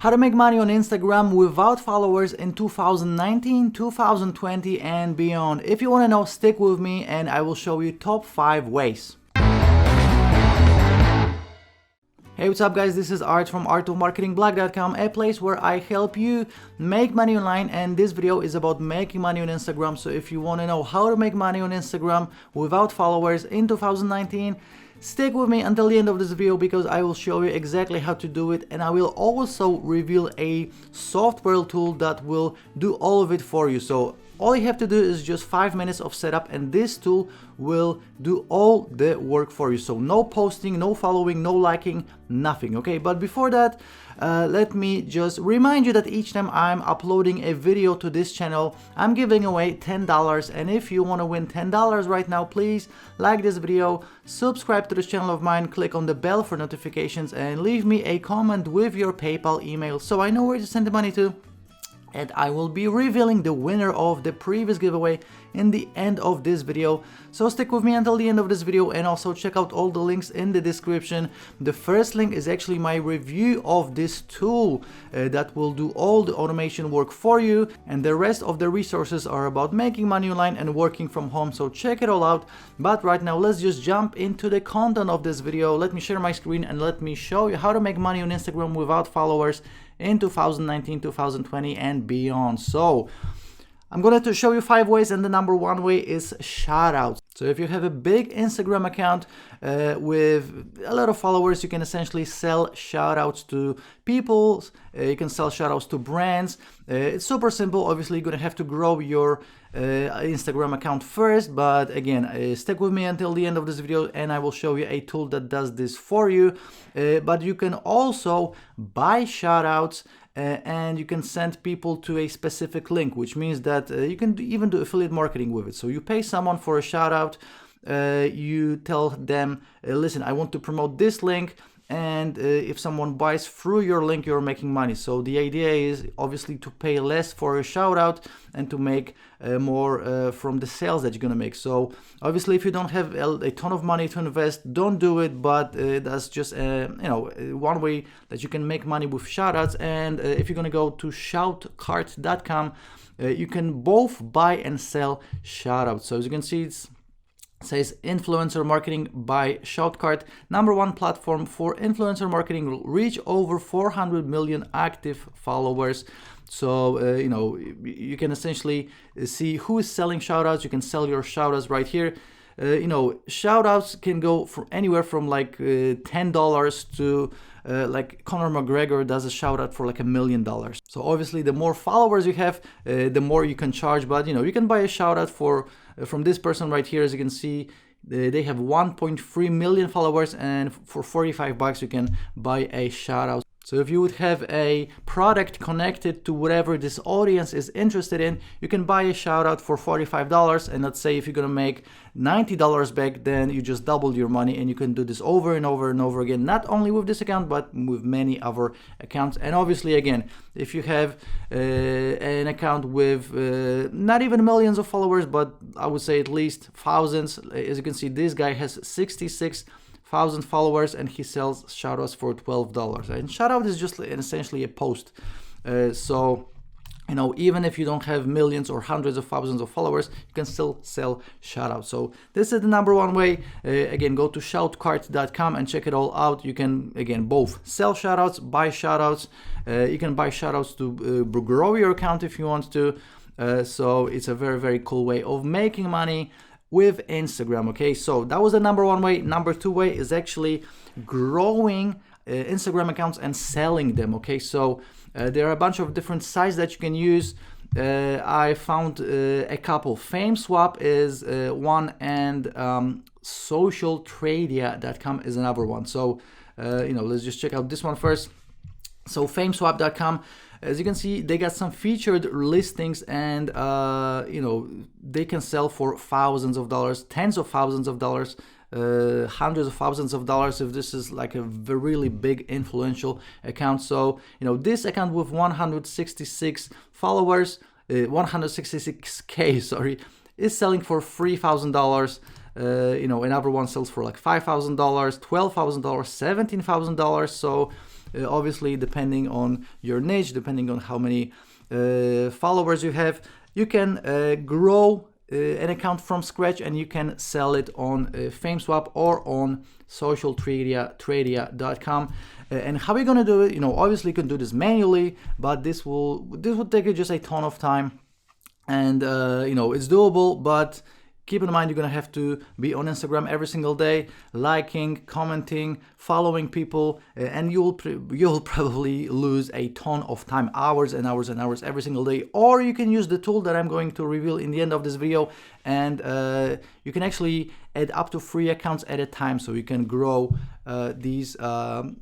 How to make money on Instagram without followers in 2019, 2020 and beyond. If you want to know, stick with me and I will show you top 5 ways. Hey, what's up guys, this is Art from artofmarketingblog.com, a place where I help you make money online, and this video is about making money on Instagram. So if you want to know how to make money on Instagram without followers in 2019, stick with me until the end of this video because I will show you exactly how to do it, and I will also reveal a software tool that will do all of it for you. So all you have to do is just 5 minutes of setup and this tool will do all the work for you. So no posting, no following, no liking, nothing, okay? But before that, let me just remind you that each time I'm uploading a video to this channel, I'm giving away $10. And if you want to win $10 right now, please like this video, subscribe to this channel of mine, click on the bell for notifications, and leave me a comment with your PayPal email so I know where to send the money to. And I will be revealing the winner of the previous giveaway in the end of this video. So stick with me until the end of this video, and also check out all the links in the description. The first link is actually my review of this tool that will do all the automation work for you, and the rest of the resources are about making money online and working from home, so check it all out. But right now let's just jump into the content of this video. Let me share my screen and let me show you how to make money on Instagram without followers in 2019, 2020 and beyond. So I'm going to show you 5 ways, and the number 1 way is shoutouts. So if you have a big Instagram account with a lot of followers, you can essentially sell shoutouts to people, you can sell shoutouts to brands. It's super simple. Obviously you're going to have to grow your Instagram account first, but again, stick with me until the end of this video and I will show you a tool that does this for you. But you can also buy shoutouts and you can send people to a specific link, which means that you can even do affiliate marketing with it. So you pay someone for a shout out, you tell them, listen, I want to promote this link, and if someone buys through your link, you're making money. So the idea is obviously to pay less for a shout out and to make more from the sales that you're gonna make. So obviously if you don't have a ton of money to invest, don't do it, but that's just one way that you can make money with shout outs. And if you're gonna go to shoutcart.com, you can both buy and sell shout outs. So as you can see, it says influencer marketing by Shoutcart, #1 platform for influencer marketing, reach over 400 million active followers. So you can essentially see who is selling shoutouts. You can sell your shoutouts right here. Shoutouts can go from anywhere from like $10 to like Conor McGregor does a shout out for like $1 million. So obviously the more followers you have, the more you can charge. But you can buy a shout out from this person right here. As you can see, they have 1.3 million followers, and for $45 you can buy a shout out. So if you would have a product connected to whatever this audience is interested in, you can buy a shout out for $45, and let's say if you're gonna make $90 back, then you just doubled your money, and you can do this over and over and over again, not only with this account but with many other accounts. And obviously again, if you have an account with not even millions of followers, but I would say at least thousands, as you can see, this guy has 66,000 followers and he sells shoutouts for $12. And shoutout is just essentially a post. So even if you don't have millions or hundreds of thousands of followers, you can still sell shoutouts. So this is the #1 way. Again, go to shoutcart.com and check it all out. You can again both sell shoutouts, buy shoutouts. You can buy shoutouts to grow your account if you want to. So it's a very, very cool way of making money with Instagram. Okay, so that was the #1 way. #2 way is actually growing Instagram accounts and selling them. Okay, so there are a bunch of different sites that you can use. I found a couple. FameSwap is one, and socialtradia.com is another one. So let's just check out this one first. So FameSwap.com, as you can see, they got some featured listings, and they can sell for thousands of dollars, tens of thousands of dollars, hundreds of thousands of dollars if this is like a really big influential account. So this account with 166 followers, 166k, sorry, is selling for $3,000. Another one sells for like $5,000, $12,000, $17,000. So obviously depending on your niche, depending on how many followers you have, you can grow an account from scratch and you can sell it on FameSwap or on socialtradia.com. And how are you gonna do it? Obviously you can do this manually, but this would take you just a ton of time, and it's doable, but keep in mind you're gonna have to be on Instagram every single day, liking, commenting, following people, and you'll probably lose a ton of time, hours and hours and hours every single day. Or you can use the tool that I'm going to reveal in the end of this video, and you can actually add up to 3 accounts at a time, so you can grow these and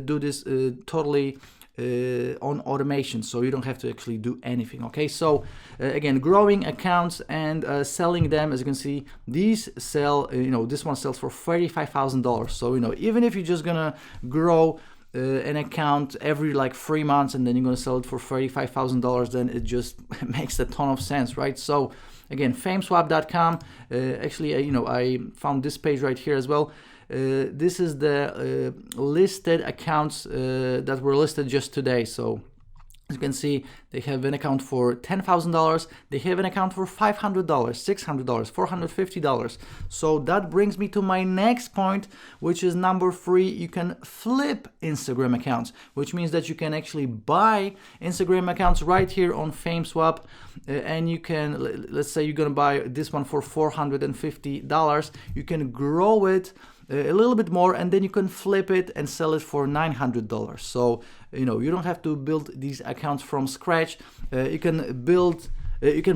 do this totally on automation, so you don't have to actually do anything. Okay, so again, growing accounts and selling them, as you can see, these sell, this one sells for $35,000. So even if you're just gonna grow an account every like 3 months and then you're gonna sell it for $35,000, then it just makes a ton of sense, right? So again, fameswap.com. Actually, I found this page right here as well. This is the listed accounts that were listed just today. So as you can see, they have an account for $10,000, they have an account for $500, $600, $450. So that brings me to my next point, which is number 3. You can flip Instagram accounts, which means that you can actually buy Instagram accounts right here on FameSwap, and you can, let's say you're gonna buy this one for $450, you can grow it a little bit more, and then you can flip it and sell it for $900. So you don't have to build these accounts from scratch. You can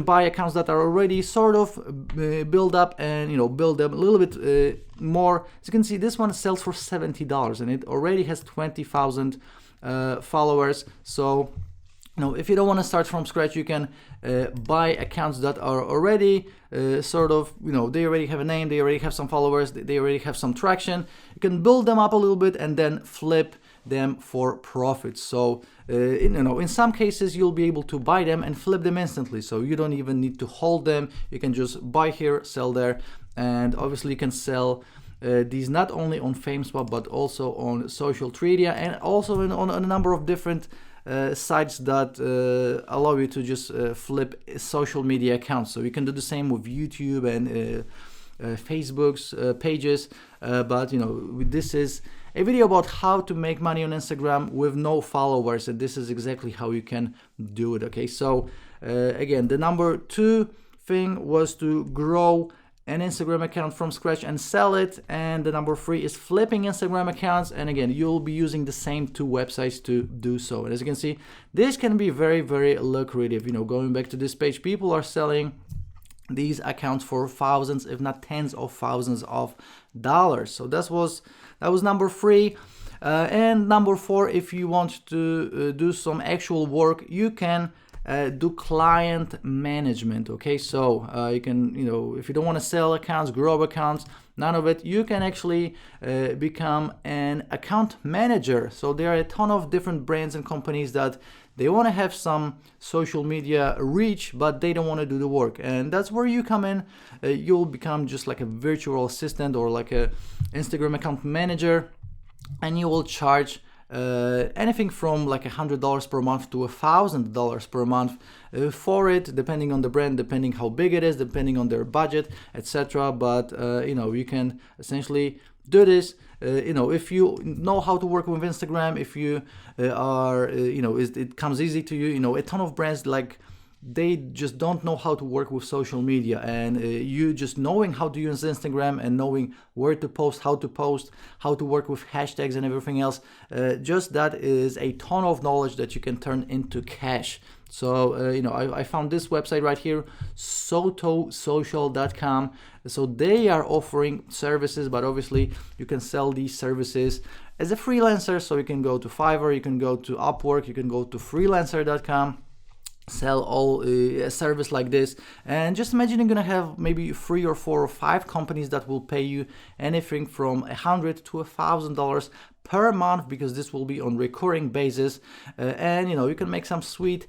buy accounts that are already sort of built up, and build them a little bit more. As you can see, this one sells for $70 and it already has 20,000 followers. So if you don't want to start from scratch, you can buy accounts that are already sort of, they already have a name, they already have some followers, they already have some traction. You can build them up a little bit and then flip them for profit. So in some cases you'll be able to buy them and flip them instantly, so you don't even need to hold them. You can just buy here, sell there, and obviously you can sell these not only on FameSwap but also on Socialtradia, and also on a number of different sites that allow you to just flip social media accounts. So you can do the same with YouTube and Facebook's pages, but this is a video about how to make money on Instagram with no followers, and this is exactly how you can do it. Okay, so again, the number 2 thing was to grow an Instagram account from scratch and sell it, and the number 3 is flipping Instagram accounts, and again, you'll be using the same 2 websites to do so. And as you can see, this can be very, very lucrative. Going back to this page, people are selling these accounts for thousands, if not tens of thousands of dollars. So that was number 3. And number 4, if you want to do some actual work, you can do client management. Okay, so you can, if you don't want to sell accounts, grow accounts, none of it, you can actually become an account manager. So there are a ton of different brands and companies that they want to have some social media reach, but they don't want to do the work, and that's where you come in. You'll become just like a virtual assistant or like a Instagram account manager, and you will charge anything from like $100 per month to $1,000 per month for it, depending on the brand, depending how big it is, depending on their budget, etc. But you can essentially do this. If you know how to work with Instagram, if you are it comes easy to you. A ton of brands, like, they just don't know how to work with social media, and you just knowing how to use Instagram and knowing where to post, how to work with hashtags and everything else, just that is a ton of knowledge that you can turn into cash. So I found this website right here, sotosocial.com. So they are offering services, but obviously you can sell these services as a freelancer. So you can go to Fiverr, you can go to Upwork, you can go to freelancer.com, sell all a service like this, and just imagine you're gonna have maybe 3 or 4 or 5 companies that will pay you anything from $100 to $1,000 per month, because this will be on recurring basis, and you can make some sweet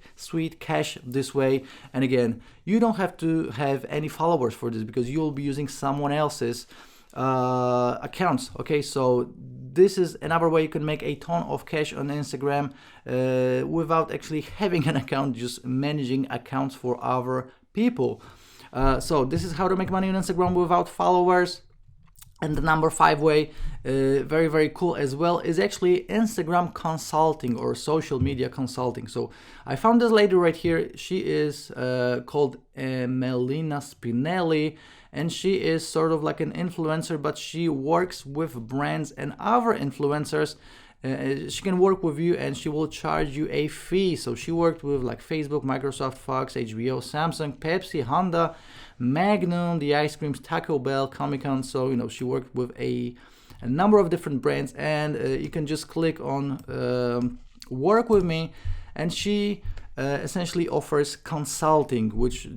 cash this way. And again, you don't have to have any followers for this, because you'll be using someone else's accounts. Okay, so this is another way you can make a ton of cash on Instagram without actually having an account, just managing accounts for other people. So this is how to make money on Instagram without followers. And the number 5 way, very, very cool as well, is actually Instagram consulting or social media consulting. So I found this lady right here. She is called Melina Spinelli, and she is sort of like an influencer, but she works with brands and other influencers. She can work with you and she will charge you a fee. So she worked with like Facebook, Microsoft, Fox, HBO, Samsung, Pepsi, Honda, Magnum, the ice creams, Taco Bell, Comic-Con. So, you know, she worked with a number of different brands, and you can just click on work with me, and she essentially offers consulting, which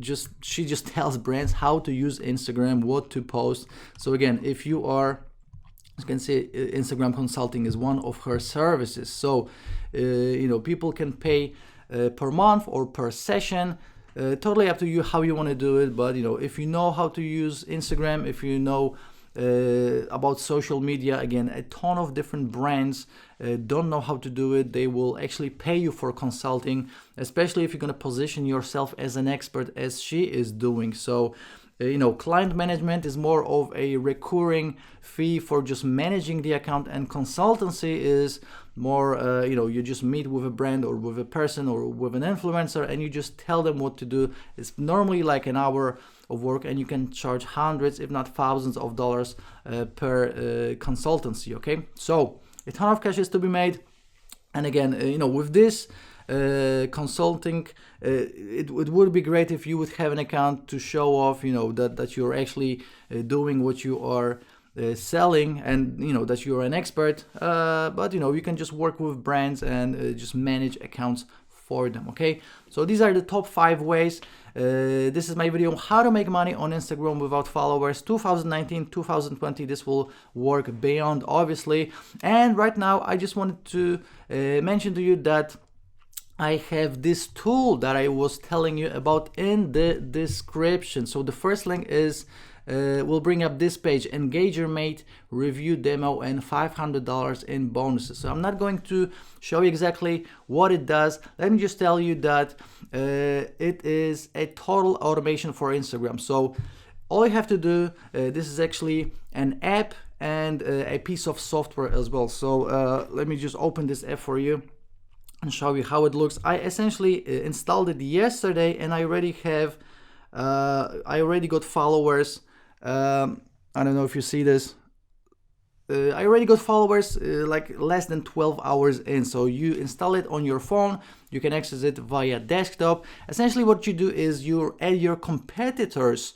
she just tells brands how to use Instagram, what to post. So again, if you are, as you can see, Instagram consulting is one of her services. So you know, people can pay per month or per session. Totally up to you how you want to do it, but you know, if you know how to use Instagram, if you know about social media, again, a ton of different brands don't know how to do it. They will actually pay you for consulting, especially if you're going to position yourself as an expert, as she is doing. So you know, client management is more of a recurring fee for just managing the account, and consultancy is more, you know, you just meet with a brand or with a person or with an influencer and you just tell them what to do. It's normally like an hour of work, and you can charge hundreds, if not thousands of dollars per consultancy. Okay, so a ton of cash is to be made. And again, you know, with this consulting, it would be great if you would have an account to show off, you know, that you're actually doing what you are selling, and you know that you're an expert. But you know, you can just work with brands and just manage accounts for them. Okay, so these are the top 5 ways. This is my video on how to make money on Instagram without followers. 2019, 2020, this will work beyond, obviously. And right now I just wanted to mention to you that I have this tool that I was telling you about in the description. So the first link is we'll bring up this page, EngagerMate review demo and $500 in bonuses. So I'm not going to show you exactly what it does. Let me just tell you that it is a total automation for Instagram. So all you have to do, this is actually an app and a piece of software as well. So let me just open this app for you and show you how it looks. I essentially installed it yesterday, and I already have I already got followers. I don't know if you see this. I already got followers like less than 12 hours in. So you install it on your phone, you can access it via desktop. Essentially what you do is you add your competitors,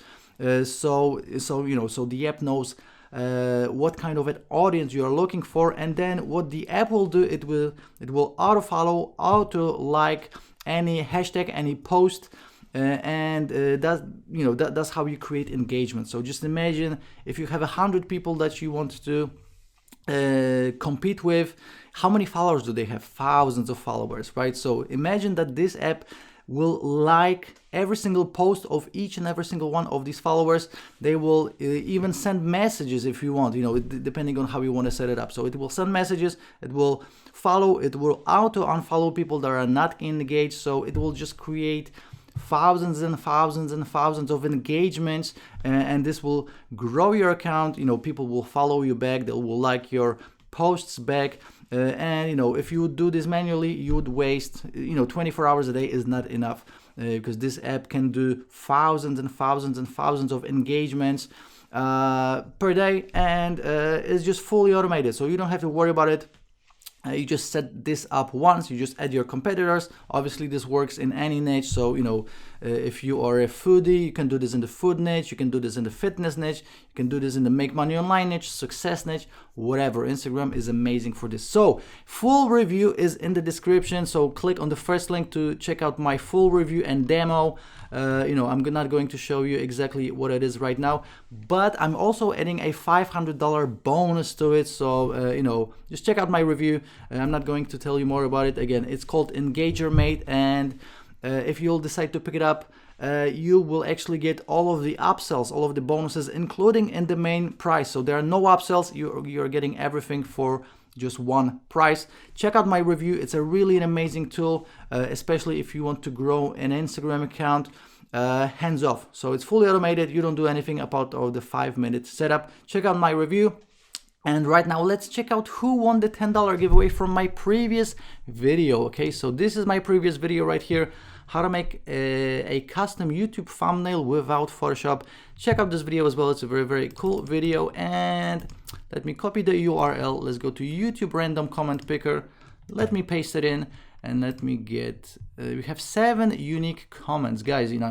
so you know, so the app knows what kind of an audience you are looking for, and then what the app will do, it will auto follow, auto like any hashtag, any post, and that's how you create engagement. So just imagine if you have 100 people that you want to compete with, how many followers do they have? Thousands of followers, right? So imagine that this app will like every single post of each and every single one of these followers. They will even send messages if you want, you know, depending on how you want to set it up. So it will send messages, it will follow, it will auto unfollow people that are not engaged. So it will just create thousands and thousands and thousands of engagements, and this will grow your account. You know, people will follow you back, they will like your posts back. And you know, if you would do this manually, you would waste, you know, 24 hours a day is not enough, because this app can do thousands and thousands and thousands of engagements per day, and it's just fully automated, so you don't have to worry about it. You just set this up once, you just add your competitors. Obviously this works in any niche. So, you know, if you are a foodie, you can do this in the food niche, you can do this in the fitness niche, you can do this in the make money online niche, success niche, whatever. Instagram is amazing for this. So full review is in the description. So click on the first link to check out my full review and demo. You know, I'm not going to show you exactly what it is right now, but I'm also adding a $500 bonus to it. So, you know, just check out my review. I'm not going to tell you more about it. Again, it's called EngagerMate, and if you'll decide to pick it up, you will actually get all of the upsells, all of the bonuses, including in the main price. So there are no upsells, you're getting everything for just one price. Check out my review. It's a really an amazing tool, especially if you want to grow an Instagram account hands off. So it's fully automated. You don't do anything about the 5-minute setup. Check out my review. And right now, let's check out who won the $10 giveaway from my previous video. Okay, so this is my previous video right here, how to make a custom YouTube thumbnail without Photoshop. Check out this video as well. It's a very, very cool video. And let me copy the URL. Let's go to YouTube random comment picker. Let me paste it in. And let me get, we have 7 unique comments. Guys, you know,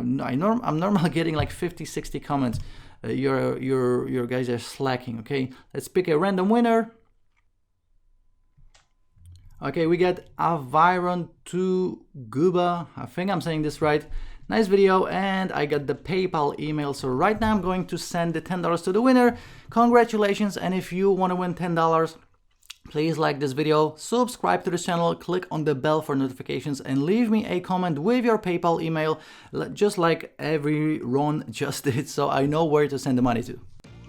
I'm normally getting like 50, 60 comments. Your guys are slacking. Okay, let's pick a random winner. Okay, we got Aviron to Guba. I think I'm saying this right. Nice video, and I got the PayPal email. So right now I'm going to send the $10 to the winner. Congratulations, and if you want to win $10, please like this video, subscribe to the channel, click on the bell for notifications, and leave me a comment with your PayPal email, just like every Ron just did, so I know where to send the money to.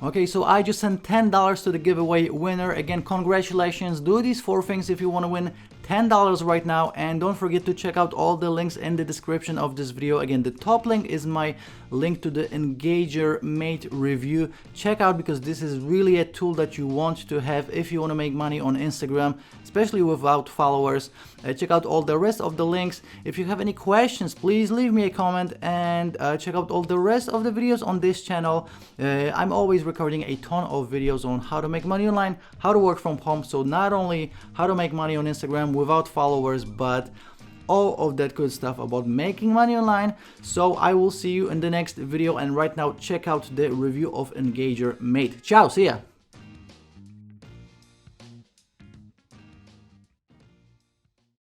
Okay, so I just sent $10 to the giveaway winner. Again, congratulations. Do these 4 things if you want to win $10 right now, and don't forget to check out all the links in the description of this video. Again, the top link is my link to the EngagerMate review. Check out, because this is really a tool that you want to have if you want to make money on Instagram, especially without followers. Check out all the rest of the links. If you have any questions, please leave me a comment, and check out all the rest of the videos on this channel. I'm always recording a ton of videos on how to make money online, how to work from home. So not only how to make money on Instagram without followers, but all of that good stuff about making money online. So I will see you in the next video, and right now check out the review of EngagerMate. Ciao, see ya.